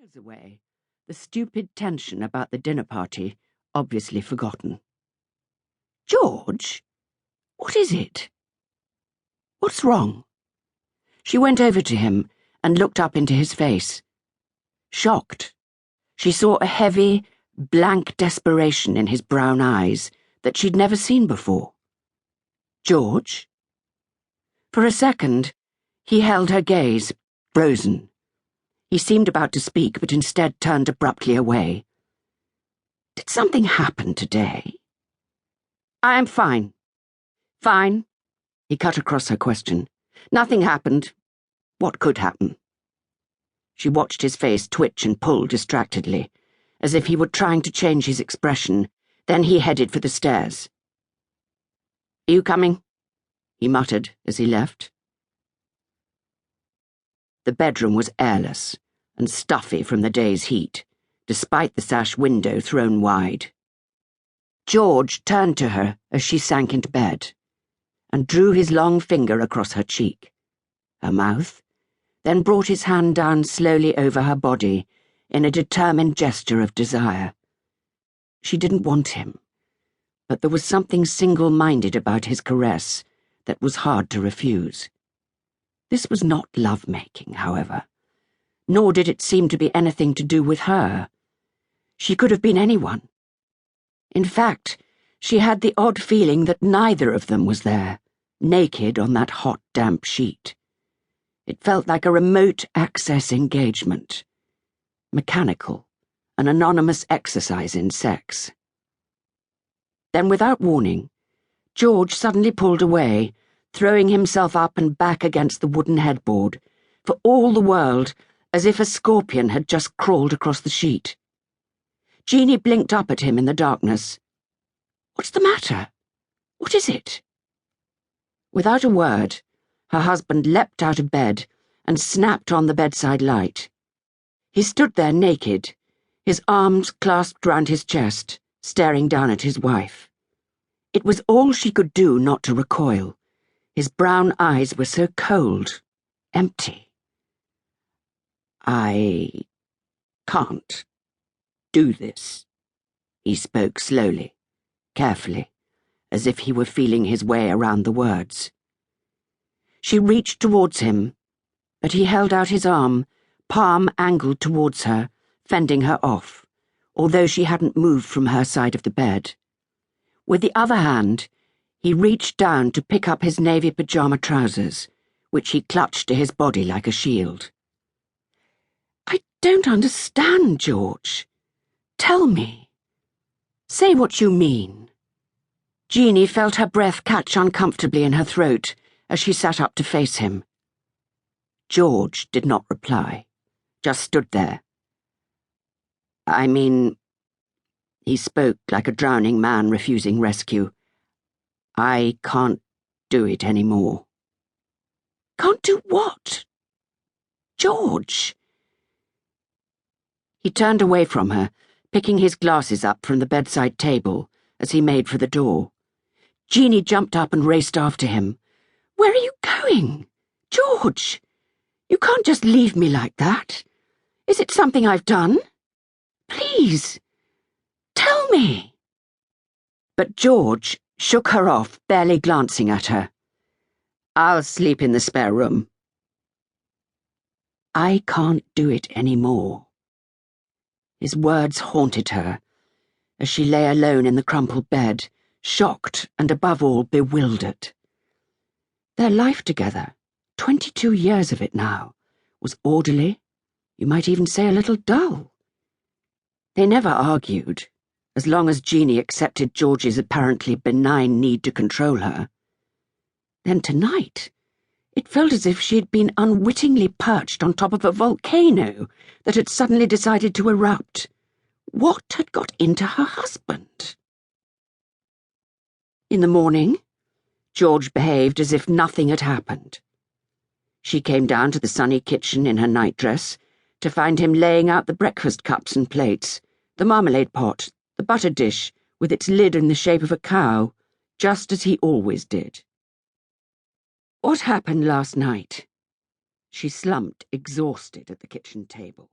miles away, the stupid tension about the dinner party obviously forgotten. "George? What is it? What's wrong?" She went over to him and looked up into his face. Shocked, she saw a heavy, blank desperation in his brown eyes that she'd never seen before. "George?" For a second, he held her gaze, frozen. He seemed about to speak, but instead turned abruptly away. "Did something happen today?" "I am fine." "Fine?" He cut across her question. "Nothing happened. What could happen?" She watched his face twitch and pull distractedly, as if he were trying to change his expression. Then he headed for the stairs. "Are you coming?" he muttered as he left. The bedroom was airless and stuffy from the day's heat, despite the sash window thrown wide. George turned to her as she sank into bed and drew his long finger across her cheek, her mouth, then brought his hand down slowly over her body in a determined gesture of desire. She didn't want him, but there was something single-minded about his caress that was hard to refuse. This was not love-making, however, nor did it seem to be anything to do with her. She could have been anyone. In fact, she had the odd feeling that neither of them was there, naked on that hot, damp sheet. It felt like a remote access engagement, mechanical, an anonymous exercise in sex. Then, without warning, George suddenly pulled away, throwing himself up and back against the wooden headboard, for all the world as if a scorpion had just crawled across the sheet. Jeanie blinked up at him in the darkness. "What's the matter? What is it?" Without a word, her husband leapt out of bed and snapped on the bedside light. He stood there naked, his arms clasped round his chest, staring down at his wife. It was all she could do not to recoil. His brown eyes were so cold, empty. "I can't do this," he spoke slowly, carefully, as if he were feeling his way around the words. She reached towards him, but he held out his arm, palm angled towards her, fending her off, although she hadn't moved from her side of the bed. With the other hand, he reached down to pick up his navy pajama trousers, which he clutched to his body like a shield. "I don't understand, George. Tell me. Say what you mean." Jeanie felt her breath catch uncomfortably in her throat as she sat up to face him. George did not reply, just stood there. "I mean," he spoke like a drowning man refusing rescue, "I can't do it anymore." "Can't do what? George?" He turned away from her, picking his glasses up from the bedside table as he made for the door. Jeanie jumped up and raced after him. "Where are you going? George! You can't just leave me like that. Is it something I've done? Please, tell me." But George shook her off, barely glancing at her. "I'll sleep in the spare room." "I can't do it any more." His words haunted her as she lay alone in the crumpled bed, shocked and above all bewildered. Their life together, 22 years of it now, was orderly, you might even say a little dull. They never argued, as long as Jeanie accepted George's apparently benign need to control her. Then tonight, it felt as if she had been unwittingly perched on top of a volcano that had suddenly decided to erupt. What had got into her husband? In the morning, George behaved as if nothing had happened. She came down to the sunny kitchen in her nightdress to find him laying out the breakfast cups and plates, the marmalade pot, the butter dish with its lid in the shape of a cow, just as he always did. "What happened last night?" She slumped, exhausted, at the kitchen table.